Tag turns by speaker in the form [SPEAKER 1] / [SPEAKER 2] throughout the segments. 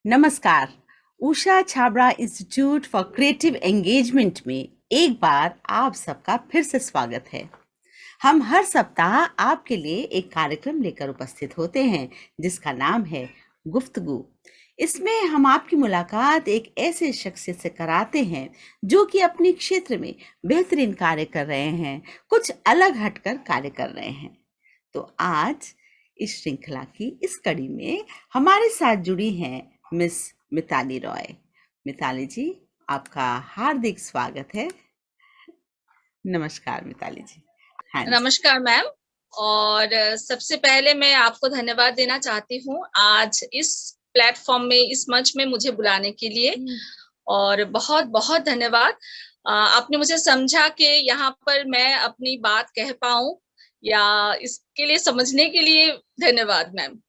[SPEAKER 1] नमस्कार। Usha Chhabra institute for creative engagement में एक बार आप सबका फिर से स्वागत है। हम हर सप्ताह आपके लिए एक कार्यक्रम लेकर उपस्थित होते हैं जिसका नाम है गुफ्तगू। इसमें हम आपकी मुलाकात एक ऐसे शख्स से कराते हैं जो कि अपने क्षेत्र में बेहतरीन कार्य कर रहे हैं, कुछ अलग हटकर कार्य कर रहे हैं। तो आज इस श्रृंखला की इस कड़ी में हमारे साथ जुड़ी हैं मिस मिताली रॉय। मिताली जी, आपका हार्दिक स्वागत है। नमस्कार मिताली जी। हाँ जी।
[SPEAKER 2] नमस्कार मैम। और सबसे पहले मैं आपको धन्यवाद देना चाहती हूँ आज इस प्लेटफॉर्म में, इस मंच में मुझे बुलाने के लिए। और बहुत बहुत धन्यवाद। आपने मुझे समझा कि यहाँ पर मैं अपनी बात कह पाऊँ, या इसके लिए समझने के लिए धन्यवाद मैम।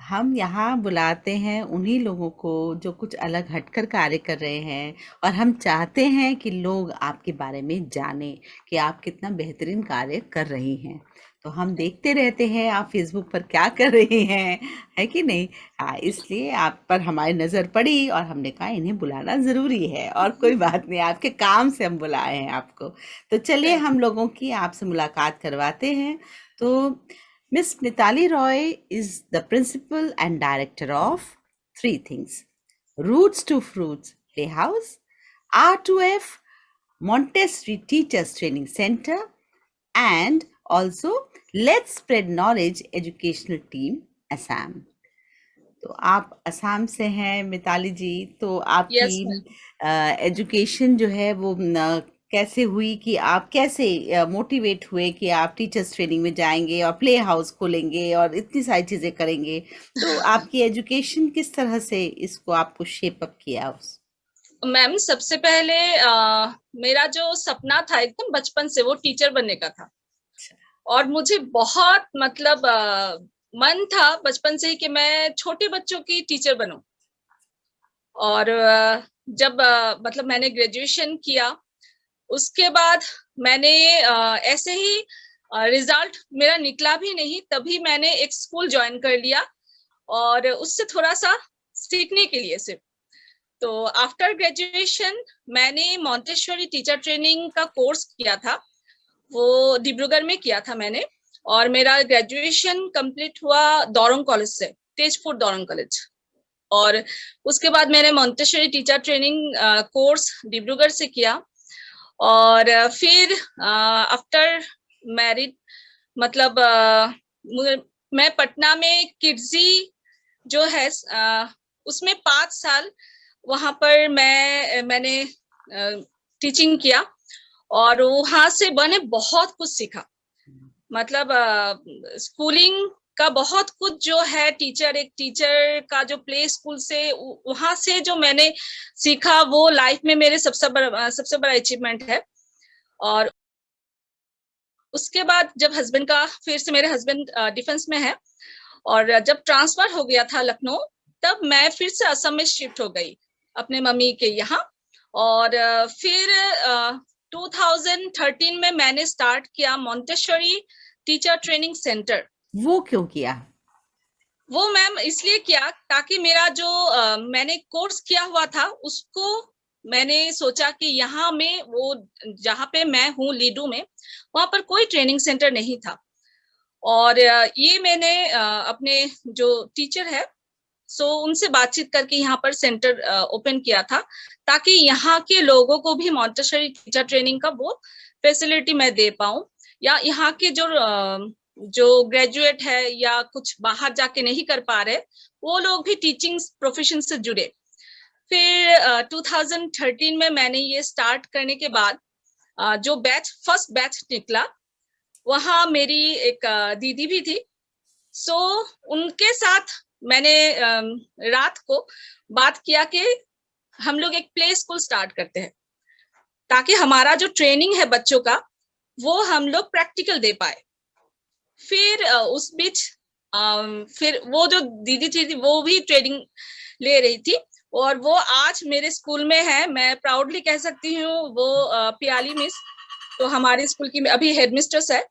[SPEAKER 1] हम यहाँ बुलाते हैं उन्हीं लोगों को जो कुछ अलग हटकर कार्य कर रहे हैं, और हम चाहते हैं कि लोग आपके बारे में जानें कि आप कितना बेहतरीन कार्य कर रही हैं। तो हम देखते रहते हैं आप फेसबुक पर क्या कर रही हैं, है कि नहीं? हाँ, इसलिए आप पर हमारी नज़र पड़ी और हमने कहा इन्हें बुलाना ज़रूरी है। और कोई बात नहीं, आपके काम से हम बुलाए हैं आपको। तो चलिए हम लोगों की आपसे मुलाकात करवाते हैं। तो Miss Nitali Roy is the principal and director of three things: Roots to Fruits Playhouse, R2F Montessori Teachers Training Center, and also Let's Spread Knowledge Educational Team Assam. तो आप असम से हैं मिताली जी, तो आपकी
[SPEAKER 2] यस मैम।
[SPEAKER 1] एजुकेशन जो है वो कैसे हुई कि आप कैसे मोटिवेट हुए कि आप टीचर्स ट्रेनिंग में जाएंगे और प्ले हाउस खोलेंगे और इतनी सारी चीज़ें करेंगे? तो आपकी एजुकेशन किस तरह से इसको आपको शेप अप किया उस?
[SPEAKER 2] मैम, सबसे पहले मेरा जो सपना था एकदम बचपन से, वो टीचर बनने का था। और मुझे बहुत मतलब मन था बचपन से ही कि मैं छोटे बच्चों की टीचर बनूं। और जब मतलब मैंने ग्रेजुएशन किया, उसके बाद मैंने ऐसे ही रिजल्ट मेरा निकला भी नहीं, तभी मैंने एक स्कूल ज्वाइन कर लिया और उससे थोड़ा सा सीखने के लिए सिर्फ। तो आफ्टर ग्रेजुएशन मैंने मॉन्टेसरी टीचर ट्रेनिंग का कोर्स किया था, वो डिब्रूगढ़ में किया था मैंने। और मेरा ग्रेजुएशन कंप्लीट हुआ दौरंग कॉलेज से, तेजपुर दौरंग कॉलेज। और उसके बाद मैंने Montessori teacher training course Dibrugarh से किया। और फिर आफ्टर मैरिड मतलब मैं पटना में किड्जी जो है उसमें 5 साल वहां पर मैंने टीचिंग किया। और वहां से मैंने बहुत कुछ सीखा। मतलब स्कूलिंग का बहुत कुछ जो है, एक टीचर का जो प्ले स्कूल से वहां से जो मैंने सीखा, वो लाइफ में मेरे सबसे बड़ा अचीवमेंट है। और उसके बाद जब हस्बैंड का, फिर से मेरे हस्बैंड डिफेंस में है, और जब ट्रांसफर हो गया था लखनऊ, तब मैं फिर से असम में शिफ्ट हो गई अपने मम्मी के यहाँ। और फिर 2013 में मैंने स्टार्ट किया मॉन्टेसरी टीचर ट्रेनिंग सेंटर।
[SPEAKER 1] वो क्यों किया?
[SPEAKER 2] वो मैम इसलिए किया ताकि मेरा जो मैंने कोर्स किया हुआ था उसको मैंने सोचा कि यहाँ में, वो जहाँ पे मैं हूँ लीडू में, वहां पर कोई ट्रेनिंग सेंटर नहीं था। और ये मैंने अपने जो टीचर है, सो उनसे बातचीत करके यहाँ पर सेंटर ओपन किया था, ताकि यहाँ के लोगों को भी मॉन्टेसरी टीचर ट्रेनिंग का वो फैसिलिटी मैं दे पाऊं, या यहाँ के जो ग्रेजुएट है या कुछ बाहर जाके नहीं कर पा रहे, वो लोग भी टीचिंग प्रोफेशन से जुड़े। फिर 2013 में मैंने ये स्टार्ट करने के बाद जो फर्स्ट बैच निकला, वहां मेरी एक दीदी भी थी। सो उनके साथ मैंने रात को बात किया कि हम लोग एक प्ले स्कूल स्टार्ट करते हैं, ताकि हमारा जो ट्रेनिंग है बच्चों का, वो हम लोग प्रैक्टिकल दे पाए। फिर उस बीच फिर वो जो दीदी थी वो भी ट्रेनिंग ले रही थी, और वो आज मेरे स्कूल में है। मैं प्राउडली कह सकती हूँ, वो पियाली मिस, तो हमारे स्कूल की अभी हेडमिस्ट्रेस है।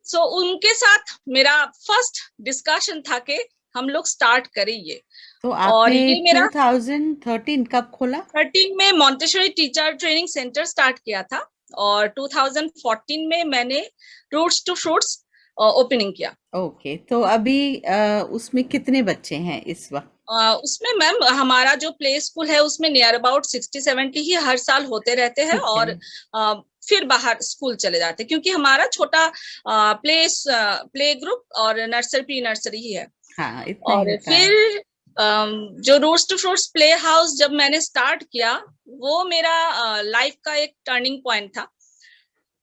[SPEAKER 2] सो उनके साथ मेरा फर्स्ट डिस्कशन था कि हम लोग स्टार्ट करें ये।
[SPEAKER 1] तो
[SPEAKER 2] और
[SPEAKER 1] आपने
[SPEAKER 2] ये मेरा
[SPEAKER 1] 2013 कब खोला?
[SPEAKER 2] 13 में Montessori teacher training centre start किया था, और 2014 में मैंने रूट्स टू फ्रूट्स ओपनिंग किया।
[SPEAKER 1] ओके, तो अभी उसमें कितने बच्चे हैं इस वक्त?
[SPEAKER 2] उसमें मैम हमारा जो प्ले स्कूल है उसमें नियर अबाउट 60-70 ही हर साल होते रहते हैं,
[SPEAKER 1] ठीक है।
[SPEAKER 2] और फिर बाहर स्कूल चले जाते हैं, क्योंकि हमारा छोटा प्ले ग्रुप और नर्सरी प्री नर्सरी ही है।
[SPEAKER 1] हाँ, इतना ही
[SPEAKER 2] और
[SPEAKER 1] होता है।
[SPEAKER 2] फिर जो roots to fruits play house जब मैंने स्टार्ट किया, वो मेरा लाइफ का एक टर्निंग पॉइंट था।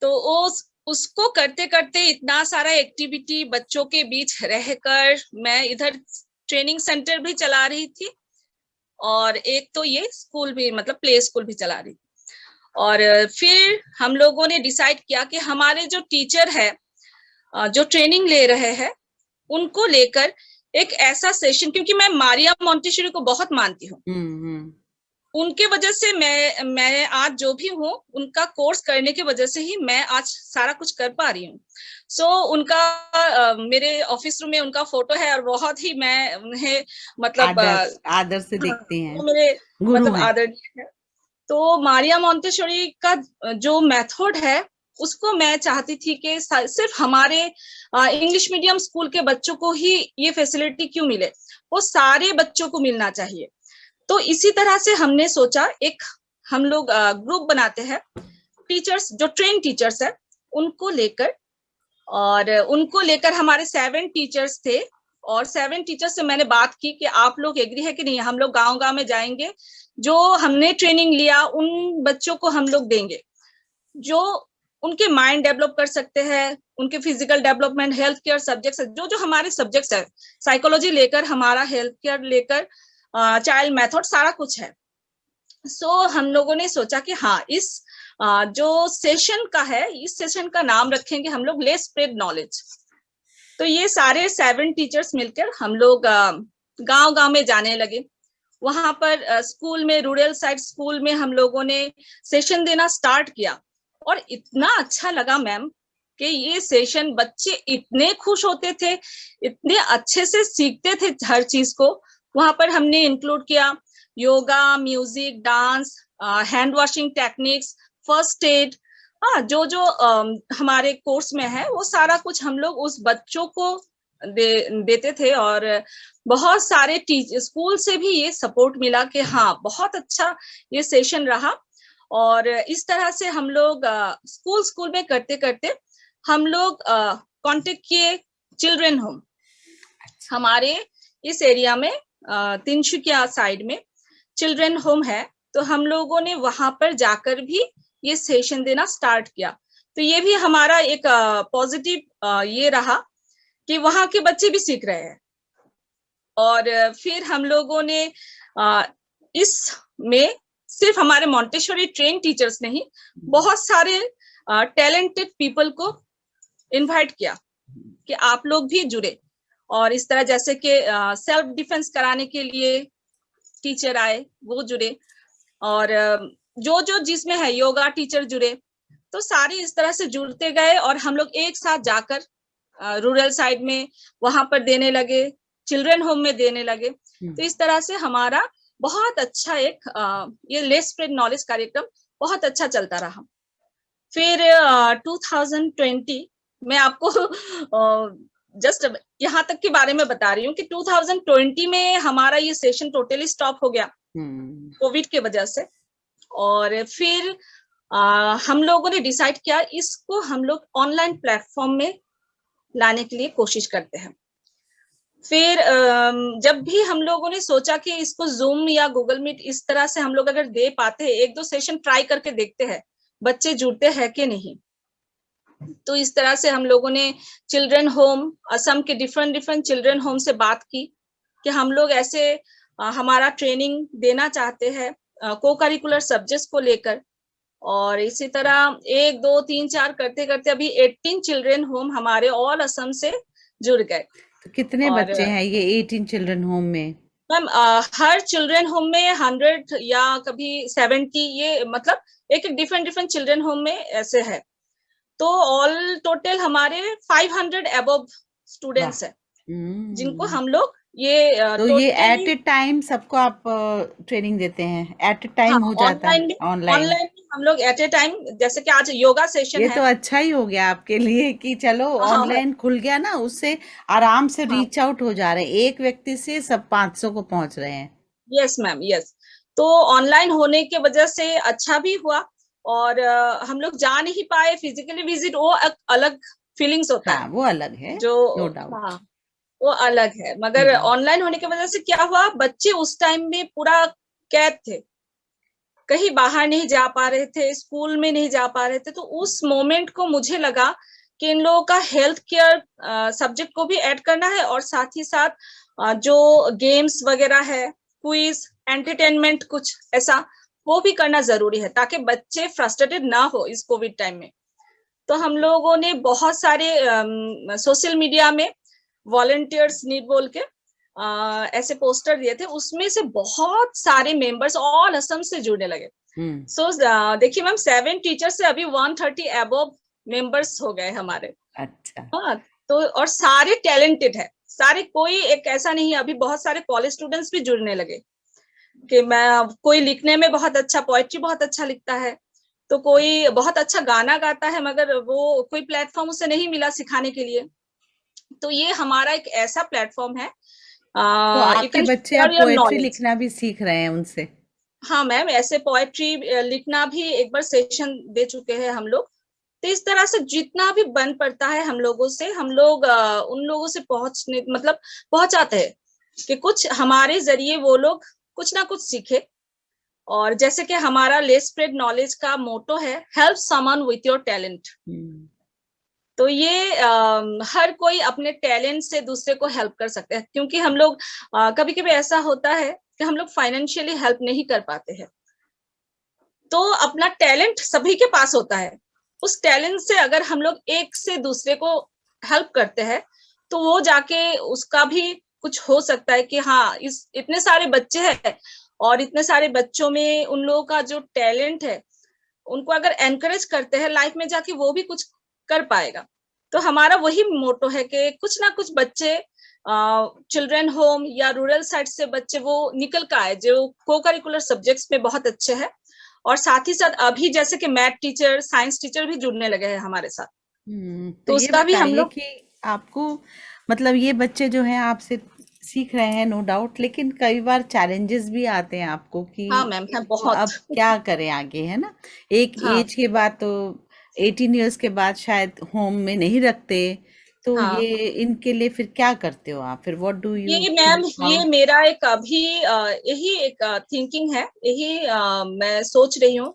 [SPEAKER 2] तो उसको करते करते इतना सारा एक्टिविटी बच्चों के बीच रहकर, मैं इधर ट्रेनिंग सेंटर भी चला रही थी, और एक तो ये स्कूल भी, मतलब प्ले स्कूल भी चला रही थी। और फिर हम लोगों ने डिसाइड किया कि हमारे जो टीचर है, जो ट्रेनिंग ले रहे हैं, उनको लेकर एक ऐसा सेशन, क्योंकि मैं मारिया मोंटेसरी को बहुत मानती हूँ। उनके वजह से मैं आज जो भी हूँ, उनका कोर्स करने की वजह से ही मैं आज सारा कुछ कर पा रही हूँ। सो उनका मेरे ऑफिस रूम में उनका फोटो है, और बहुत ही मैं उन्हें मतलब
[SPEAKER 1] आदर से देखते हैं,
[SPEAKER 2] वो मेरे
[SPEAKER 1] गुरु
[SPEAKER 2] मतलब
[SPEAKER 1] हैं।
[SPEAKER 2] आदरणीय है। तो मारिया मोंटेसरी का जो मेथड है, उसको मैं चाहती थी कि सिर्फ हमारे इंग्लिश मीडियम स्कूल के बच्चों को ही ये फैसिलिटी क्यों मिले, वो सारे बच्चों को मिलना चाहिए। तो इसी तरह से हमने सोचा, एक हम लोग ग्रुप बनाते हैं, टीचर्स जो ट्रेन टीचर्स है उनको लेकर, और उनको लेकर हमारे 7 टीचर्स थे। और 7 टीचर्स से मैंने बात की कि आप लोग एग्री है कि नहीं, हम लोग गांव गांव में जाएंगे, जो हमने ट्रेनिंग लिया उन बच्चों को हम लोग देंगे, जो उनके माइंड डेवलप कर सकते हैं, उनके physical development, health care subjects, जो जो हमारे सब्जेक्ट्स है, साइकोलॉजी लेकर, हमारा हेल्थ केयर लेकर, चाइल्ड मेथड, सारा कुछ है। सो हम लोगों ने सोचा कि हाँ, इस जो सेशन का है, इस सेशन का नाम रखेंगे हम लोग लेट्स स्प्रेड नॉलेज। तो ये सारे 7 टीचर्स मिलकर हम लोग गांव गांव में जाने लगे। वहां पर स्कूल में, रूरल साइड स्कूल में हम लोगों ने सेशन देना स्टार्ट किया, और इतना अच्छा लगा मैम कि ये सेशन, बच्चे इतने खुश होते थे, इतने अच्छे से सीखते थे हर चीज को। वहां पर हमने इंक्लूड किया yoga, music, dance, hand washing techniques, first aid, हाँ, जो जो हमारे कोर्स में है वो सारा कुछ हम लोग उस बच्चों को देते थे। और बहुत सारे स्कूल से भी ये सपोर्ट मिला कि हाँ, बहुत अच्छा ये सेशन रहा। और इस तरह से हम लोग स्कूल स्कूल में करते करते हम लोग कांटेक्ट किए चिल्ड्रन होम। हमारे इस एरिया में तिनसुकिया साइड में चिल्ड्रन होम है, तो हम लोगों ने वहां पर जाकर भी ये सेशन देना स्टार्ट किया। तो ये भी हमारा एक पॉजिटिव ये रहा कि वहां के बच्चे भी सीख रहे हैं। और फिर हम लोगों ने इसमें सिर्फ हमारे मोंटेसरी ट्रेन टीचर्स नहीं, बहुत सारे टैलेंटेड पीपल को इनवाइट किया कि आप लोग भी जुड़े। और इस तरह जैसे कि सेल्फ डिफेंस कराने के लिए टीचर आए, वो जुड़े, और जो जो जिसमें है योगा टीचर जुड़े। तो सारे इस तरह से जुड़ते गए, और हम लोग एक साथ जाकर रूरल साइड में वहां पर देने लगे, चिल्ड्रन होम में देने लगे। तो इस तरह से हमारा बहुत अच्छा एक ये लेट्स स्प्रेड नॉलेज कार्यक्रम बहुत अच्छा चलता रहा। फिर 2020 मैं आपको जस्ट यहाँ तक के बारे में बता रही हूँ कि 2020 में हमारा ये सेशन टोटली स्टॉप हो गया कोविड के वजह से। और फिर हम लोगों ने डिसाइड किया इसको हम लोग ऑनलाइन प्लेटफॉर्म में लाने के लिए कोशिश करते हैं। फिर जब भी हम लोगों ने सोचा कि इसको जूम या गूगल मीट इस तरह से हम लोग अगर दे पाते हैं, 1-2 सेशन ट्राई करके देखते हैं बच्चे जुड़ते हैं कि नहीं। तो इस तरह से हम लोगों ने चिल्ड्रन होम, असम के डिफरेंट डिफरेंट चिल्ड्रन होम से बात की कि हम लोग ऐसे हमारा ट्रेनिंग देना चाहते हैं को करिकुलर सब्जेक्ट्स को लेकर। और इसी तरह 1, 2, 3, 4 करते करते अभी 18 चिल्ड्रन होम हमारे ऑल असम से जुड़ गए।
[SPEAKER 1] तो कितने
[SPEAKER 2] और
[SPEAKER 1] बच्चे हैं ये 18 चिल्ड्रन होम में?
[SPEAKER 2] मैम हर चिल्ड्रन होम में 100 या कभी 70, ये मतलब एक डिफरेंट डिफरेंट चिल्ड्रन होम में ऐसे है। तो ऑल टोटल हमारे 500 अबव स्टूडेंट्स है जिनको हम लोग ये
[SPEAKER 1] तो ये एट
[SPEAKER 2] टोटली।
[SPEAKER 1] ए टाइम सबको आप ट्रेनिंग देते हैं, एट ए
[SPEAKER 2] हाँ,
[SPEAKER 1] टाइम हो जाता है
[SPEAKER 2] ऑनलाइन में,
[SPEAKER 1] ऑनलाइन?
[SPEAKER 2] ऑनलाइन में हम लोग एट ए टाइम, जैसे कि आज योगा सेशन
[SPEAKER 1] ये तो
[SPEAKER 2] है।
[SPEAKER 1] अच्छा ही हो गया आपके लिए कि चलो
[SPEAKER 2] हाँ
[SPEAKER 1] ऑनलाइन खुल गया ना, उससे आराम से
[SPEAKER 2] हाँ,
[SPEAKER 1] रीच आउट हो जा रहे हैं, एक व्यक्ति से सब 500 को पहुंच रहे हैं।
[SPEAKER 2] Yes ma'am, yes. तो ऑनलाइन होने के वजह से अच्छा भी हुआ, और हम लोग जा नहीं पाए फिजिकली विजिट, वो एक अलग फीलिंग्स होता
[SPEAKER 1] हाँ,
[SPEAKER 2] है
[SPEAKER 1] वो अलग है,
[SPEAKER 2] जो।
[SPEAKER 1] नो
[SPEAKER 2] हाँ,
[SPEAKER 1] डाउट।
[SPEAKER 2] वो अलग है, मगर
[SPEAKER 1] हम्म।
[SPEAKER 2] ऑनलाइन होने की वजह से क्या हुआ, बच्चे उस टाइम में पूरा कैद थे, कहीं बाहर नहीं जा पा रहे थे, स्कूल में नहीं जा पा रहे थे। तो उस मोमेंट को मुझे लगा कि इन लोगों का हेल्थ केयर सब्जेक्ट को भी ऐड करना है, और साथ ही साथ जो गेम्स वगैरह है, क्विज, एंटरटेनमेंट कुछ ऐसा, वो भी करना जरूरी है, ताकि बच्चे फ्रस्ट्रेटेड ना हो इस कोविड टाइम में। तो हम लोगों ने बहुत सारे सोशल मीडिया में वॉलंटियर्स नीड बोल के ऐसे पोस्टर दिए थे, उसमें से बहुत सारे मेंबर्स ऑल असम से जुड़ने लगे।
[SPEAKER 1] हम्म।
[SPEAKER 2] सो देखिए मैम, 7 टीचर से अभी 130 अबव मेंबर्स हो गए हमारे।
[SPEAKER 1] अच्छा।
[SPEAKER 2] हाँ, तो और सारे टैलेंटेड है, सारे, कोई एक ऐसा नहीं है। अभी बहुत सारे कॉलेज स्टूडेंट्स भी जुड़ने लगे कि मैं, कोई लिखने में बहुत अच्छा, पोएट्री बहुत अच्छा लिखता है, तो कोई बहुत अच्छा गाना गाता है, मगर वो कोई प्लेटफॉर्म उसे नहीं मिला सिखाने के लिए। तो ये हमारा एक ऐसा प्लेटफॉर्म है,
[SPEAKER 1] तो
[SPEAKER 2] यू
[SPEAKER 1] आपके
[SPEAKER 2] कैन
[SPEAKER 1] बच्चे
[SPEAKER 2] शेयर
[SPEAKER 1] अब
[SPEAKER 2] योर
[SPEAKER 1] पोएट्री
[SPEAKER 2] नॉलेज।
[SPEAKER 1] लिखना भी सीख रहे हैं उनसे?
[SPEAKER 2] हाँ मैम, ऐसे पोएट्री लिखना भी एक बार सेशन दे चुके हैं हम लोग। तो इस तरह से जितना भी बन पड़ता है हम लोगों से, हम लोग उन लोगों से पहुंचने, मतलब पहुंचाते हैं कि कुछ हमारे जरिए वो लोग कुछ ना कुछ सीखे। और जैसे कि हमारा लेट्स स्प्रेड नॉलेज का मोटो है, help someone with your talent.
[SPEAKER 1] Hmm.
[SPEAKER 2] तो ये हर कोई अपने टैलेंट से दूसरे को हेल्प कर सकते हैं, क्योंकि हम लोग कभी कभी ऐसा होता है कि हम लोग फाइनेंशियली हेल्प नहीं कर पाते हैं। तो अपना टैलेंट सभी के पास होता है, उस टैलेंट से अगर हम लोग एक से दूसरे को हेल्प करते हैं, तो वो जाके उसका भी कुछ हो सकता है कि हाँ, इस इतने सारे बच्चे हैं, और इतने सारे बच्चों में उन लोगों का जो टैलेंट है, उनको अगर एनकरेज करते हैं लाइफ में जाके, वो भी कुछ कर पाएगा। तो हमारा वही मोटो है कि कुछ ना कुछ बच्चे, चिल्ड्रन होम या रूरल साइड से बच्चे वो निकल कर आए, जो को करिकुलर सब्जेक्ट्स में बहुत अच्छे हैं। और साथ ही साथ अभी जैसे कि मैथ टीचर, साइंस टीचर भी जुड़ने लगे हैं हमारे साथ।
[SPEAKER 1] तो
[SPEAKER 2] तो
[SPEAKER 1] ये
[SPEAKER 2] उसका भी हम
[SPEAKER 1] बताइए
[SPEAKER 2] लोग।
[SPEAKER 1] कि आपको, मतलब ये बच्चे जो हैं आपसे सीख रहे हैं, नो डाउट, लेकिन कई बार चैलेंजेस भी आते हैं आपको कि
[SPEAKER 2] हाँ मैम, है
[SPEAKER 1] तो
[SPEAKER 2] बहुत।
[SPEAKER 1] अब क्या करें आगे, है ना? एक
[SPEAKER 2] हाँ
[SPEAKER 1] एज के बाद तो 18 इयर्स के बाद शायद होम में नहीं रखते, तो
[SPEAKER 2] हाँ,
[SPEAKER 1] ये इनके लिए फिर क्या करते हो आप? फिर व्हाट डू यू
[SPEAKER 2] ये मैम,
[SPEAKER 1] हेल्प
[SPEAKER 2] ये
[SPEAKER 1] आउट?
[SPEAKER 2] मेरा एक अभी यही एक थिंकिंग है, यही मैं सोच रही हूँ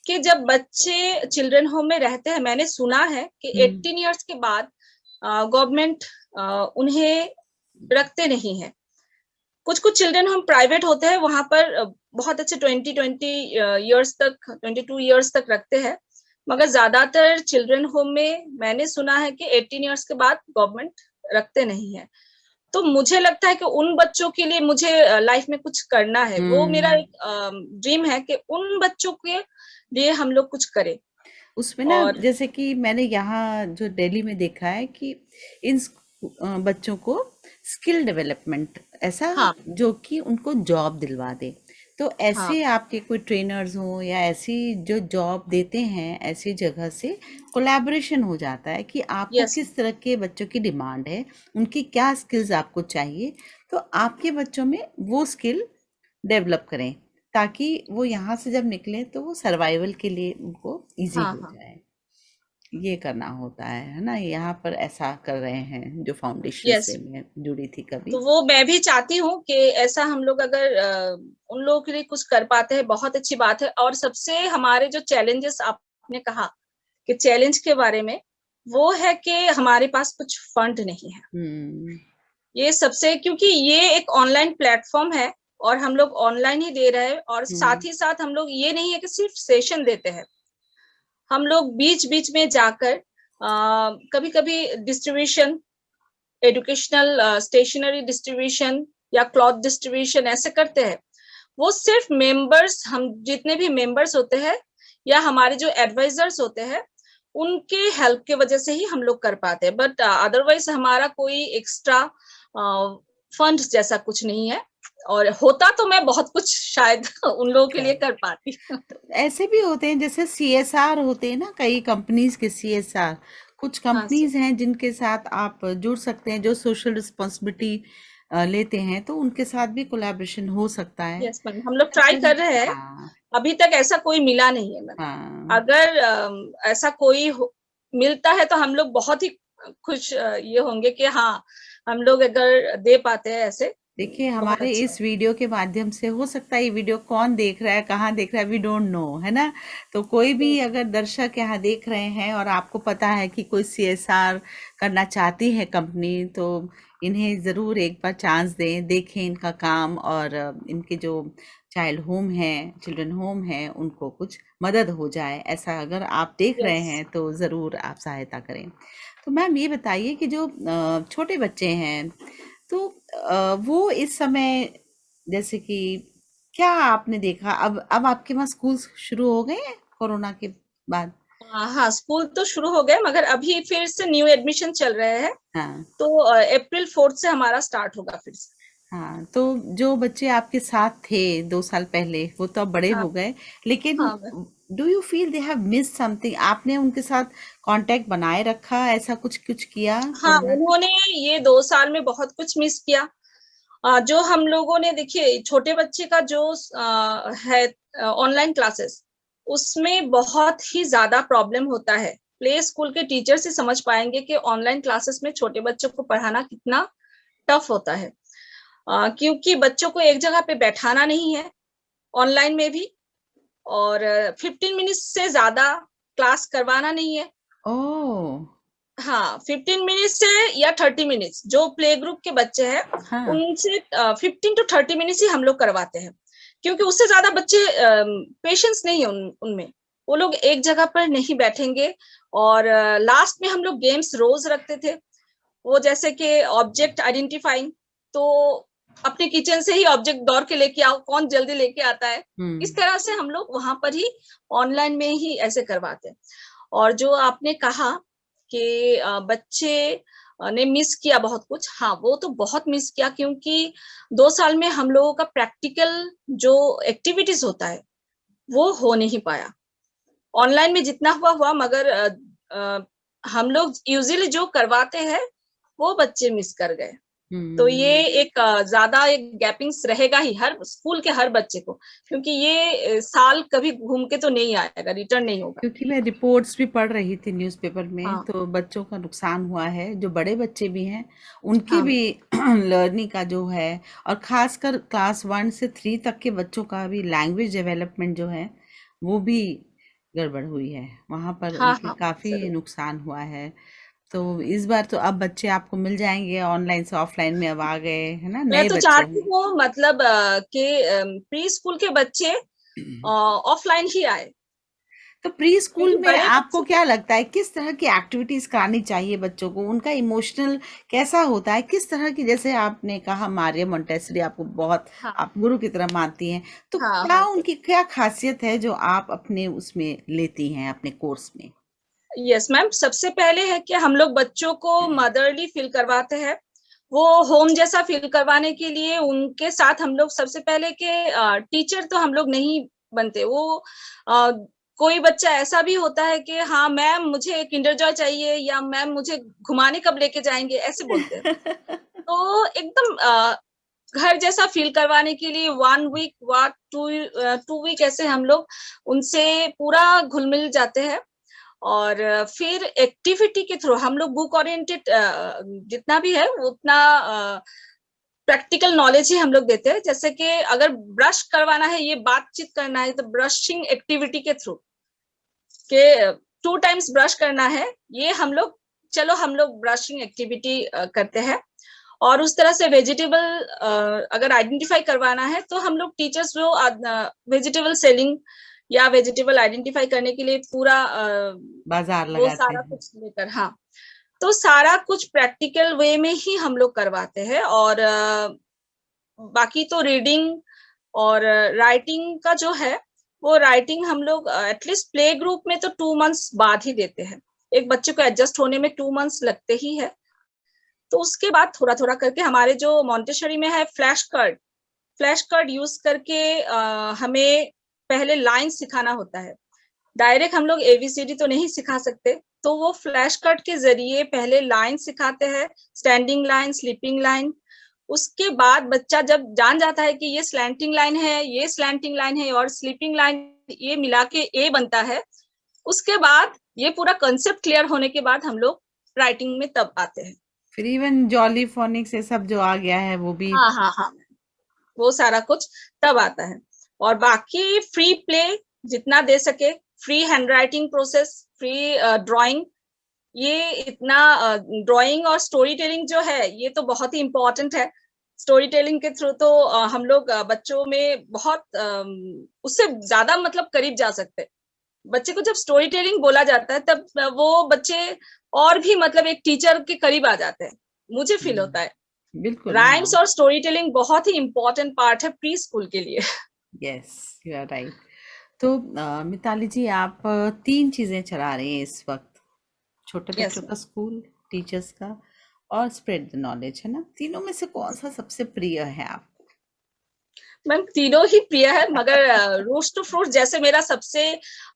[SPEAKER 2] कि जब बच्चे चिल्ड्रन होम में रहते हैं, मैंने सुना है कि
[SPEAKER 1] हम्म।
[SPEAKER 2] 18 इयर्स के बाद गवर्नमेंट उन्हें रखते नहीं है। कुछ कुछ चिल्ड्रन होम प्राइवेट होते हैं, वहां पर बहुत अच्छे 20 तक, 22 इयर्स तक रखते हैं। मगर ज्यादातर चिल्ड्रन होम में मैंने सुना है कि 18 इयर्स के बाद गवर्नमेंट रखते नहीं है। तो मुझे लगता है कि उन बच्चों के लिए मुझे लाइफ में कुछ करना है, वो मेरा
[SPEAKER 1] हम्म।
[SPEAKER 2] एक ड्रीम है कि उन बच्चों के लिए हम लोग कुछ करें।
[SPEAKER 1] उसमें ना,
[SPEAKER 2] और
[SPEAKER 1] जैसे कि मैंने यहाँ जो दिल्ली में देखा है कि इन बच्चों को स्किल डेवलपमेंट ऐसा,
[SPEAKER 2] हाँ
[SPEAKER 1] जो कि उनको जॉब दिलवा दे। तो
[SPEAKER 2] हाँ,
[SPEAKER 1] ऐसे आपके कोई ट्रेनर्स हो या ऐसी जो जॉब देते हैं, ऐसी जगह से कोलैबोरेशन हो जाता है कि आपको
[SPEAKER 2] यस।
[SPEAKER 1] किस तरह के बच्चों की डिमांड है, उनकी क्या स्किल्स आपको चाहिए, तो आपके बच्चों में वो स्किल डेवलप करें, ताकि वो यहाँ से जब निकले तो वो सर्वाइवल के लिए उनको इजी
[SPEAKER 2] हाँ
[SPEAKER 1] हो
[SPEAKER 2] हाँ,
[SPEAKER 1] जाए। ये करना होता है ना? यहाँ पर ऐसा कर रहे हैं जो फाउंडेशन
[SPEAKER 2] यस।
[SPEAKER 1] से मैं जुड़ी थी कभी।
[SPEAKER 2] तो वो मैं भी चाहती हूँ कि ऐसा हम लोग अगर उन लोगों के लिए कुछ कर पाते हैं, बहुत अच्छी बात है। और सबसे हमारे जो चैलेंजेस आपने कहा कि चैलेंज के बारे में, वो है कि हमारे पास कुछ फंड नहीं है।
[SPEAKER 1] हम्म।
[SPEAKER 2] ये सबसे, क्योंकि ये एक ऑनलाइन प्लेटफॉर्म है, और हम लोग ऑनलाइन ही दे रहे हैं, और
[SPEAKER 1] हम्म।
[SPEAKER 2] साथ ही साथ हम लोग ये नहीं है कि सिर्फ सेशन देते हैं, हम लोग बीच बीच में जाकर कभी कभी डिस्ट्रीब्यूशन, एजुकेशनल स्टेशनरी डिस्ट्रीब्यूशन या क्लॉथ डिस्ट्रीब्यूशन ऐसे करते हैं। वो सिर्फ मेंबर्स, हम जितने भी मेंबर्स होते हैं या हमारे जो एडवाइजर्स होते हैं, उनके हेल्प के वजह से ही हम लोग कर पाते हैं। बट अदरवाइज हमारा कोई एक्स्ट्रा फंड जैसा कुछ नहीं है, और होता तो मैं बहुत कुछ शायद उन लोगों के लिए कर पाती।
[SPEAKER 1] तो ऐसे भी होते हैं जैसे सीएसआर होते हैं ना, कई कंपनीज के सीएसआर, कुछ
[SPEAKER 2] हाँ सर।
[SPEAKER 1] कंपनीज हैं जिनके साथ आप जुड़ सकते हैं जो सोशल रिस्पॉन्सिबिलिटी लेते हैं, तो उनके साथ भी कोलैबोरेशन हो सकता है।
[SPEAKER 2] यस मैम, हम लोग ट्राई
[SPEAKER 1] ऐसे
[SPEAKER 2] कर रहे हैं।
[SPEAKER 1] हाँ
[SPEAKER 2] अभी तक ऐसा कोई मिला नहीं है मैम।
[SPEAKER 1] हाँ।
[SPEAKER 2] अगर ऐसा कोई मिलता है तो हम लोग बहुत ही खुश ये होंगे कि हाँ, हम लोग अगर दे पाते हैं ऐसे,
[SPEAKER 1] देखिए
[SPEAKER 2] बहुत
[SPEAKER 1] हमारे
[SPEAKER 2] अच्छा
[SPEAKER 1] इस वीडियो के माध्यम से, हो सकता है ये वीडियो कौन देख रहा है, कहाँ देख रहा है, वी डोंट नो, है ना। तो कोई भी
[SPEAKER 2] है।
[SPEAKER 1] अगर दर्शक यहाँ देख रहे हैं और आपको पता है कि कोई सीएसआर करना चाहती है कंपनी, तो इन्हें ज़रूर एक बार चांस दें, देखें इनका काम, और इनके जो चाइल्ड होम है, चिल्ड्रन होम है, उनको कुछ मदद हो जाए। ऐसा अगर आप देख रहे
[SPEAKER 2] यस।
[SPEAKER 1] हैं तो ज़रूर आप सहायता करें। तो मैम ये बताइए कि जो छोटे बच्चे हैं, तो वो इस समय, जैसे कि क्या आपने देखा, अब आपके वहाँ स्कूल शुरू हो गए हैं कोरोना के बाद?
[SPEAKER 2] हाँ, स्कूल तो शुरू हो गए, मगर अभी फिर से न्यू एडमिशन चल रहे हैं।
[SPEAKER 1] हाँ
[SPEAKER 2] तो अप्रैल 4 से हमारा स्टार्ट होगा फिर से।
[SPEAKER 1] हाँ। तो जो बच्चे आपके साथ थे 2 साल पहले, वो तो अब बड़े
[SPEAKER 2] हाँ
[SPEAKER 1] हो गए, लेकिन
[SPEAKER 2] हाँ ma'am.
[SPEAKER 1] Do you feel they have miss something? आपने उनके साथ कांटेक्ट बनाए रखा, ऐसा कुछ कुछ किया
[SPEAKER 2] हाँ,
[SPEAKER 1] कोरोना के?
[SPEAKER 2] उन्होंने ये 2 साल में बहुत कुछ मिस किया। जो हम लोगों ने, देखिए छोटे बच्चे का जो है ऑनलाइन क्लासेस, उसमें बहुत ही ज्यादा प्रॉब्लम होता है। प्ले स्कूल के टीचर से समझ पाएंगे कि ऑनलाइन क्लासेस में छोटे बच्चों को पढ़ाना कितना टफ होता है। क्योंकि बच्चों को एक जगह पे बैठाना नहीं है ऑनलाइन में भी, और 15 मिनट से ज्यादा क्लास करवाना नहीं है।
[SPEAKER 1] ओह।
[SPEAKER 2] हाँ, 15 मिनट से या 30 मिनट्स, जो प्ले ग्रुप के बच्चे हैं
[SPEAKER 1] हाँ।
[SPEAKER 2] उनसे 15 to 30 मिनट्स ही हम लोग करवाते हैं, क्योंकि उससे ज्यादा बच्चे पेशेंस नहीं है उनमें। वो लोग एक जगह पर नहीं बैठेंगे। और लास्ट में हम लोग गेम्स रोज रखते थे, वो जैसे कि ऑब्जेक्ट आइडेंटिफाइंग। तो अपने किचन से ही ऑब्जेक्ट दौड़ के लेके आओ, कौन जल्दी लेके आता है। इस
[SPEAKER 1] हम्म।
[SPEAKER 2] तरह से हम लोग वहां पर ही ऑनलाइन में ही ऐसे करवाते हैं। और जो आपने कहा कि बच्चे ने मिस किया बहुत कुछ, हाँ वो तो बहुत मिस किया, क्योंकि 2 साल में हम लोगों का प्रैक्टिकल जो एक्टिविटीज होता है वो हो नहीं पाया। ऑनलाइन में जितना हुआ हुआ, मगर हम लोग यूजुअली जो करवाते हैं वो बच्चे मिस कर गए। तो ये
[SPEAKER 1] हम्म।
[SPEAKER 2] एक ज्यादा एक गैपिंग्स रहेगा ही हर स्कूल के हर बच्चे को, क्योंकि ये साल कभी घूम के तो नहीं आएगा, रिटर्न नहीं होगा।
[SPEAKER 1] क्योंकि मैं रिपोर्ट्स भी पढ़ रही थी न्यूज़पेपर में,
[SPEAKER 2] हाँ
[SPEAKER 1] तो बच्चों का नुकसान हुआ है, जो बड़े बच्चे भी हैं उनकी
[SPEAKER 2] हाँ
[SPEAKER 1] भी
[SPEAKER 2] मैम।
[SPEAKER 1] लर्निंग का जो है, और खासकर क्लास 1 से 3 तक के बच्चों का भी लैंग्वेज डेवलपमेंट जो है, वो भी गड़बड़ हुई है, वहाँ पर
[SPEAKER 2] हाँ
[SPEAKER 1] उनके
[SPEAKER 2] हाँ
[SPEAKER 1] काफ़ी
[SPEAKER 2] जरूर।
[SPEAKER 1] नुकसान हुआ है। तो इस बार तो अब बच्चे आपको मिल जाएंगे, ऑनलाइन से ऑफलाइन में अब आ गए, है ना,
[SPEAKER 2] मैं
[SPEAKER 1] नए
[SPEAKER 2] तो
[SPEAKER 1] बच्चे
[SPEAKER 2] चाहती
[SPEAKER 1] हैं।
[SPEAKER 2] हूँ मतलब कि प्री स्कूल के बच्चे ऑफलाइन ही आए,
[SPEAKER 1] तो प्री स्कूल
[SPEAKER 2] क्योंकि
[SPEAKER 1] में
[SPEAKER 2] बड़े
[SPEAKER 1] आपको
[SPEAKER 2] बच्चे।
[SPEAKER 1] क्या लगता है किस तरह की एक्टिविटीज करानी चाहिए बच्चों को? उनका इमोशनल कैसा होता है, किस तरह की, जैसे आपने कहा मारिया मोंटेसरी आपको बहुत,
[SPEAKER 2] हाँ
[SPEAKER 1] आप गुरु की तरह मानती हैं, तो
[SPEAKER 2] हाँ
[SPEAKER 1] क्या
[SPEAKER 2] हाँ सर।
[SPEAKER 1] उनकी क्या खासियत है जो आप अपने उसमें लेती हैं अपने कोर्स में?
[SPEAKER 2] यस मैम, सबसे पहले है कि हम लोग बच्चों को मदरली फील करवाते हैं। वो होम जैसा फील करवाने के लिए उनके साथ हम लोग सबसे पहले के टीचर तो हम लोग नहीं बनते। वो अ, कोई बच्चा ऐसा भी होता है कि हाँ मैम मुझे किंडर जॉय चाहिए, या मैम मुझे घुमाने कब लेके जाएंगे, ऐसे बोलते हैं। तो एकदम घर जैसा फील करवाने के लिए 1 वीक व 2 वीक ऐसे हम लोग उनसे पूरा घुल मिल जाते हैं। और फिर एक्टिविटी के थ्रू हम लोग बुक ओरिएंटेड जितना भी है उतना प्रैक्टिकल नॉलेज ही हम लोग देते हैं। जैसे कि अगर ब्रश करवाना है, ये बातचीत करना है, तो ब्रशिंग एक्टिविटी के थ्रू के 2 टाइम्स ब्रश करना है, ये हम लोग, चलो हम लोग ब्रशिंग एक्टिविटी करते हैं। और उस तरह से वेजिटेबल अगर आइडेंटिफाई करवाना है, तो हम लोग टीचर्स जो वेजिटेबल सेलिंग या वेजिटेबल आइडेंटिफाई करने के लिए पूरा
[SPEAKER 1] बाजार
[SPEAKER 2] वो
[SPEAKER 1] लगाते
[SPEAKER 2] सारा
[SPEAKER 1] हैं?
[SPEAKER 2] कुछ लेकर, हाँ, तो सारा कुछ प्रैक्टिकल वे में ही हम लोग करवाते हैं। और बाकी तो रीडिंग और राइटिंग का जो है, वो राइटिंग हम लोग एटलीस्ट प्ले ग्रुप में तो 2 मंथ्स बाद ही देते हैं। एक बच्चे को एडजस्ट होने में 2 मंथ्स लगते ही है। तो उसके बाद थोड़ा थोड़ा करके हमारे जो मॉन्टेसरी में है फ्लैश कार्ड यूज करके हमें पहले लाइन सिखाना होता है। डायरेक्ट हम लोग एबीसीडी तो नहीं सिखा सकते, तो वो फ्लैश कार्ड के जरिए पहले लाइन सिखाते हैं, स्टैंडिंग लाइन, स्लीपिंग लाइन। उसके बाद बच्चा जब जान जाता है कि ये स्लैंटिंग लाइन है, ये स्लैंटिंग लाइन है और स्लीपिंग लाइन, ये मिला के ए बनता है। उसके बाद ये पूरा कंसेप्ट क्लियर होने के बाद हम लोग राइटिंग में तब आते हैं।
[SPEAKER 1] फिर इवन जॉली फोनिक्स ये सब जो आ गया है वो भी।
[SPEAKER 2] हाँ हाँ हाँ, वो सारा कुछ तब आता है। और बाकी फ्री प्ले जितना दे सके, free handwriting process, free drawing, ये इतना ड्राइंग और स्टोरी टेलिंग जो है ये तो बहुत ही इम्पोर्टेंट है। स्टोरी टेलिंग के थ्रू तो हम लोग बच्चों में बहुत उससे ज्यादा मतलब करीब जा सकते हैं। बच्चे को जब स्टोरी टेलिंग बोला जाता है तब वो बच्चे और भी मतलब एक टीचर के करीब आ जाते हैं, मुझे फील होता है।
[SPEAKER 1] बिल्कुल,
[SPEAKER 2] राइम्स
[SPEAKER 1] हाँ।
[SPEAKER 2] और स्टोरी टेलिंग बहुत ही इम्पोर्टेंट पार्ट है प्री स्कूल के लिए।
[SPEAKER 1] Yes, you are right. तो मिताली जी, आप 3 चीजें चला रही हैं इस वक्त, छोटे
[SPEAKER 2] यस
[SPEAKER 1] बच्चों का स्कूल, टीचर्स का और स्प्रेड द नॉलेज, है ना? तीनों में से कौन सा सबसे प्रिय है आपको?
[SPEAKER 2] मैम तीनों ही प्रिय है, मगर रोस्ट टू फ्रूट जैसे मेरा सबसे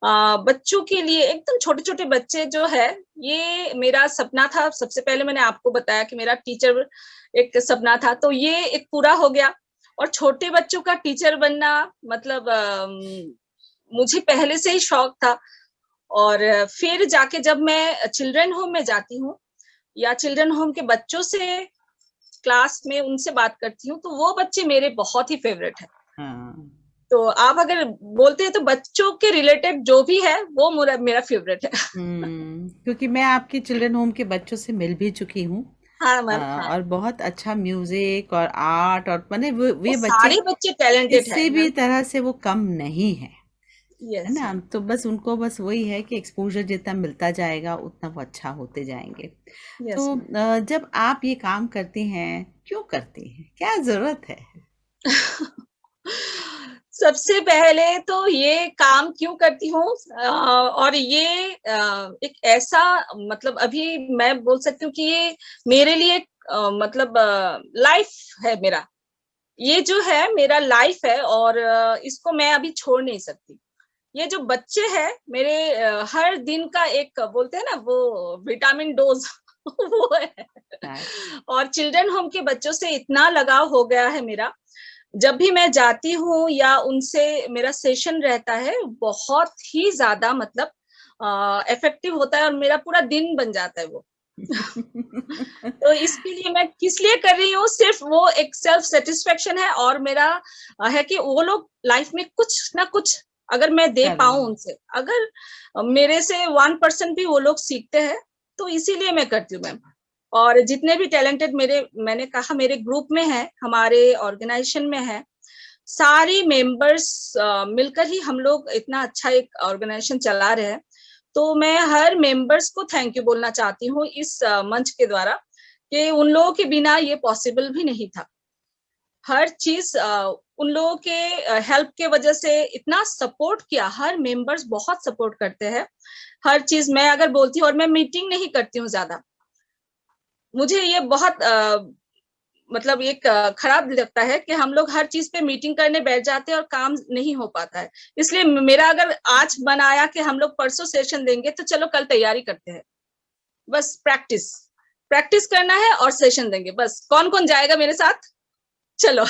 [SPEAKER 2] बच्चों के लिए, एकदम छोटे छोटे बच्चे जो है, ये मेरा सपना था। सबसे पहले मैंने आपको बताया कि मेरा टीचर एक सपना था, तो ये एक पूरा हो गया। और छोटे बच्चों का टीचर बनना मतलब मुझे पहले से ही शौक था। और फिर जाके जब मैं चिल्ड्रन होम में जाती हूँ या चिल्ड्रन होम के बच्चों से क्लास में उनसे बात करती हूँ, तो वो बच्चे मेरे बहुत ही फेवरेट है।
[SPEAKER 1] हाँ।
[SPEAKER 2] तो आप अगर बोलते हैं तो बच्चों के रिलेटेड जो भी है वो मेरा फेवरेट है।
[SPEAKER 1] क्योंकि मैं आपके चिल्ड्रन होम के बच्चों से मिल भी चुकी हूँ।
[SPEAKER 2] हाँ मैम, हाँ।
[SPEAKER 1] और बहुत अच्छा म्यूजिक और आर्ट, और मैंने
[SPEAKER 2] वो
[SPEAKER 1] वे बच्चे
[SPEAKER 2] सारे बच्चे टैलेंटेड है
[SPEAKER 1] किसी भी
[SPEAKER 2] मैम।
[SPEAKER 1] तरह से वो कम नहीं है, है
[SPEAKER 2] यस
[SPEAKER 1] ना?
[SPEAKER 2] मैम।
[SPEAKER 1] तो बस उनको बस वही है कि एक्सपोजर जितना मिलता जाएगा उतना वो अच्छा होते जाएंगे।
[SPEAKER 2] यस
[SPEAKER 1] तो
[SPEAKER 2] मैम।
[SPEAKER 1] जब आप ये काम करती हैं, क्यों करती हैं, क्या जरूरत है?
[SPEAKER 2] सबसे पहले तो ये काम क्यों करती हूँ, और ये एक ऐसा मतलब अभी मैं बोल सकती हूँ कि ये मेरे लिए मतलब लाइफ है मेरा। ये जो है मेरा लाइफ है और इसको मैं अभी छोड़ नहीं सकती। ये जो बच्चे हैं मेरे हर दिन का एक बोलते हैं ना वो विटामिन डोज वो है।
[SPEAKER 1] That's-
[SPEAKER 2] और चिल्ड्रन होम के बच्चों से इतना लगाव हो गया है मेरा, जब भी मैं जाती हूँ या उनसे मेरा सेशन रहता है, बहुत ही ज्यादा मतलब इफेक्टिव होता है और मेरा पूरा दिन बन जाता है वो। तो इसके लिए मैं किस लिए कर रही हूँ, सिर्फ वो एक सेल्फ सेटिस्फेक्शन है। और मेरा है कि वो लोग लाइफ में कुछ ना कुछ अगर मैं दे
[SPEAKER 1] कर रहे
[SPEAKER 2] पाऊं
[SPEAKER 1] हैं।
[SPEAKER 2] उनसे, अगर मेरे से 1% भी वो लोग सीखते हैं, तो इसीलिए मैं करती हूँ मैम। और जितने भी टैलेंटेड मेरे, मैंने कहा मेरे ग्रुप में है, हमारे ऑर्गेनाइजेशन में है, सारी मेंबर्स मिलकर ही हम लोग इतना अच्छा एक ऑर्गेनाइजेशन चला रहे हैं। तो मैं हर मेंबर्स को थैंक यू बोलना चाहती हूँ इस मंच के द्वारा, कि उन लोगों के बिना ये पॉसिबल भी नहीं था। हर चीज उन लोगों के हेल्प के वजह से इतना सपोर्ट किया, हर मेंबर्स बहुत सपोर्ट करते हैं। हर चीज मैं अगर बोलती हूँ, और मैं मीटिंग नहीं करती हूँ ज्यादा, मुझे ये बहुत मतलब एक खराब लगता है कि हम लोग हर चीज पे मीटिंग करने बैठ जाते हैं और काम नहीं हो पाता है। इसलिए मेरा अगर आज बनाया कि हम लोग परसों सेशन देंगे, तो चलो कल तैयारी करते हैं, बस प्रैक्टिस प्रैक्टिस करना है और सेशन देंगे, बस कौन कौन जाएगा मेरे साथ, चलो।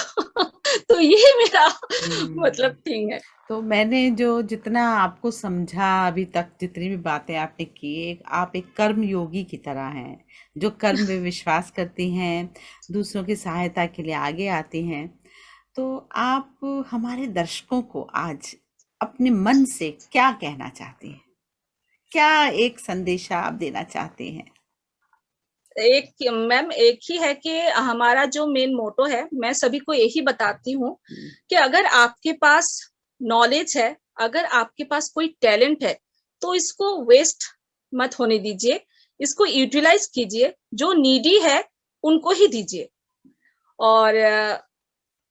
[SPEAKER 2] तो ये मेरा मतलब
[SPEAKER 1] हम्म।
[SPEAKER 2] थिंग है।
[SPEAKER 1] तो मैंने जो जितना आपको समझा अभी तक, जितनी भी बातें आपने की, आप एक कर्म योगी की तरह हैं, जो कर्म में विश्वास करती हैं, दूसरों की सहायता के लिए आगे आती हैं। तो आप हमारे दर्शकों को आज अपने मन से क्या कहना चाहती हैं? क्या एक संदेशा आप देना चाहते हैं?
[SPEAKER 2] एक मैम एक ही है कि हमारा जो मेन मोटो है, मैं सभी को यही बताती हूँ
[SPEAKER 1] हम्म।
[SPEAKER 2] कि अगर आपके पास नॉलेज है, अगर आपके पास कोई टैलेंट है, तो इसको वेस्ट मत होने दीजिए, इसको यूटिलाइज कीजिए, जो नीडी है उनको ही दीजिए। और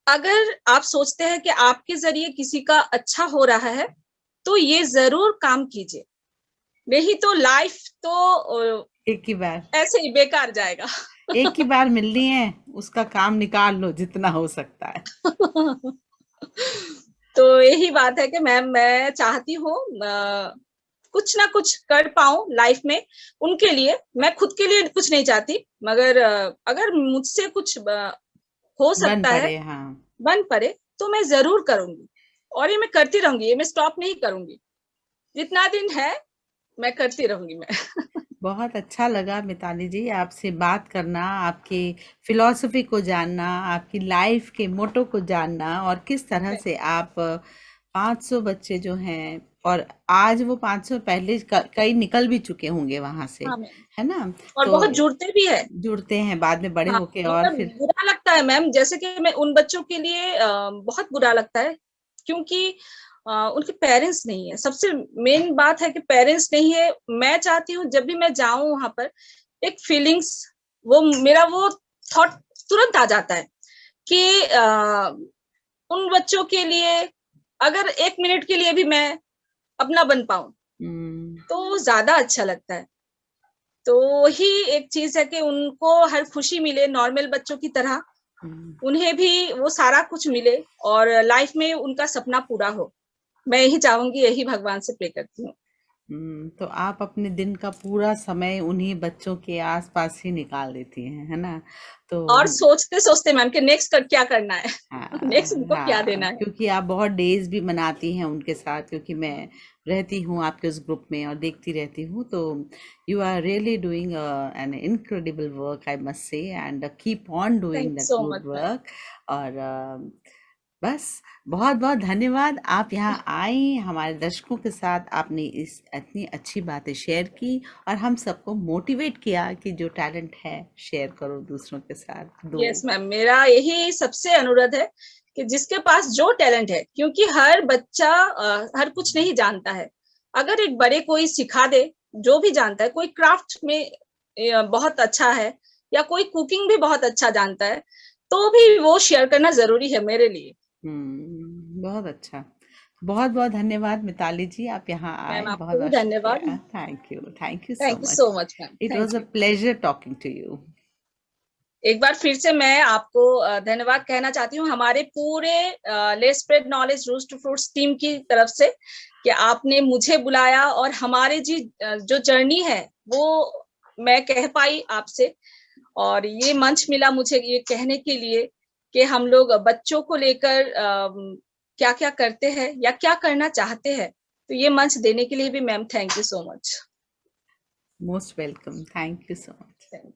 [SPEAKER 2] अगर आप सोचते हैं कि आपके जरिए किसी का अच्छा हो रहा है, तो ये जरूर काम कीजिए, नहीं तो लाइफ तो
[SPEAKER 1] एक ही बार।
[SPEAKER 2] ऐसे ही बेकार जाएगा।
[SPEAKER 1] एक ही बार मिलनी है, उसका काम निकाल लो जितना हो सकता है।
[SPEAKER 2] तो यही बात है कि मैम मैं चाहती हूँ कुछ ना कुछ कर पाऊं लाइफ में उनके लिए। मैं खुद के लिए कुछ नहीं चाहती, मगर अगर मुझसे कुछ हो
[SPEAKER 1] बन
[SPEAKER 2] सकता है,
[SPEAKER 1] पड़े, हाँ।
[SPEAKER 2] बन पड़े, तो मैं जरूर करूंगी। और ये मैं करती रहूंगी, ये मैं स्टॉप नहीं करूंगी। जितना दिन है मैं करती रहूंगी मैं।
[SPEAKER 1] बहुत अच्छा लगा मिताली जी आपसे बात करना, आपकी फिलॉसफी को जानना, आपकी लाइफ के मोटो को जानना, और किस तरह से आप 500 बच्चे जो हैं, और आज वो 500 पहले कई निकल भी चुके होंगे वहां से,
[SPEAKER 2] हाँ मैम।
[SPEAKER 1] है ना?
[SPEAKER 2] और
[SPEAKER 1] तो
[SPEAKER 2] बहुत जुड़ते भी है।
[SPEAKER 1] जुड़ते हैं बाद में बड़े
[SPEAKER 2] हाँ,
[SPEAKER 1] होके, और
[SPEAKER 2] मतलब
[SPEAKER 1] फिर
[SPEAKER 2] बुरा लगता है मैम, जैसे कि मैं उन बच्चों के लिए बहुत बुरा लगता है, क्योंकि उनके पेरेंट्स नहीं है। सबसे मेन बात है कि पेरेंट्स नहीं है। मैं चाहती हूँ जब भी मैं जाऊं वहां पर, एक फीलिंग्स, वो मेरा वो थॉट तुरंत आ जाता है कि उन बच्चों के लिए अगर 1 मिनट के लिए भी मैं अपना बन पाऊं,
[SPEAKER 1] हम्म,
[SPEAKER 2] तो ज्यादा अच्छा लगता है। तो वही एक चीज है कि उनको हर खुशी मिले नॉर्मल बच्चों की तरह,
[SPEAKER 1] हम्म।
[SPEAKER 2] उन्हें भी वो सारा कुछ मिले, और लाइफ में उनका सपना पूरा हो। मैं यही चाहूंगी, यही भगवान से प्रे करती हूँ।
[SPEAKER 1] तो आप अपने दिन का पूरा समय उन्हीं बच्चों के आसपास ही निकाल देती हैं, है ना? तो
[SPEAKER 2] और सोचते सोचते मैम कि नेक्स्ट कर क्या करना है। नेक्स्ट
[SPEAKER 1] हाँ,
[SPEAKER 2] उनको क्या
[SPEAKER 1] हाँ,
[SPEAKER 2] देना है।
[SPEAKER 1] क्योंकि आप बहुत डेज भी मनाती हैं उनके साथ, क्योंकि मैं रहती हूँ आपके उस ग्रुप में और देखती रहती हूँ, तो you are really doing an incredible work, I must say, and keep on
[SPEAKER 2] thank
[SPEAKER 1] doing
[SPEAKER 2] you
[SPEAKER 1] that
[SPEAKER 2] so
[SPEAKER 1] good
[SPEAKER 2] much ma'am.
[SPEAKER 1] Work. और बस, बहुत बहुत धन्यवाद, आप यहाँ आई, हमारे दर्शकों के साथ आपने इस इतनी अच्छी बातें शेयर की, और हम सबको मोटिवेट किया कि जो टैलेंट है शेयर करो दूसरों के साथ, दो।
[SPEAKER 2] यस मैम, मेरा यही सबसे अनुरोध है कि जिसके पास जो टैलेंट है, क्योंकि हर बच्चा हर कुछ नहीं जानता है। अगर एक बड़े कोई सिखा दे, जो भी जानता है, कोई क्राफ्ट में बहुत अच्छा है, या कोई कुकिंग भी बहुत अच्छा जानता है, तो भी वो शेयर करना जरूरी है मेरे लिए।
[SPEAKER 1] बहुत अच्छा। बहुत बहुत धन्यवाद मिताली जी, आप यहाँ आए,
[SPEAKER 2] मैम
[SPEAKER 1] बहुत
[SPEAKER 2] आपको भी
[SPEAKER 1] बहुत
[SPEAKER 2] धन्यवाद।
[SPEAKER 1] शुक्रिया, thank you so
[SPEAKER 2] thank you
[SPEAKER 1] much.
[SPEAKER 2] So much ma'am,
[SPEAKER 1] it
[SPEAKER 2] thank
[SPEAKER 1] was a
[SPEAKER 2] you.
[SPEAKER 1] Pleasure talking to you.
[SPEAKER 2] एक बार फिर से मैं आपको धन्यवाद कहना चाहती हूँ, हमारे पूरे let's spread knowledge roots to fruits team की तरफ से, कि आपने मुझे बुलाया, और हमारे जी जो जर्नी है वो मैं कह पाई आपसे। और ये मंच मिला मुझे ये कहने के लिए कि हम लोग बच्चों को लेकर क्या क्या करते हैं या क्या करना चाहते हैं। तो ये मंच देने के लिए भी ma'am thank you so much.
[SPEAKER 1] Most welcome, thank you so much.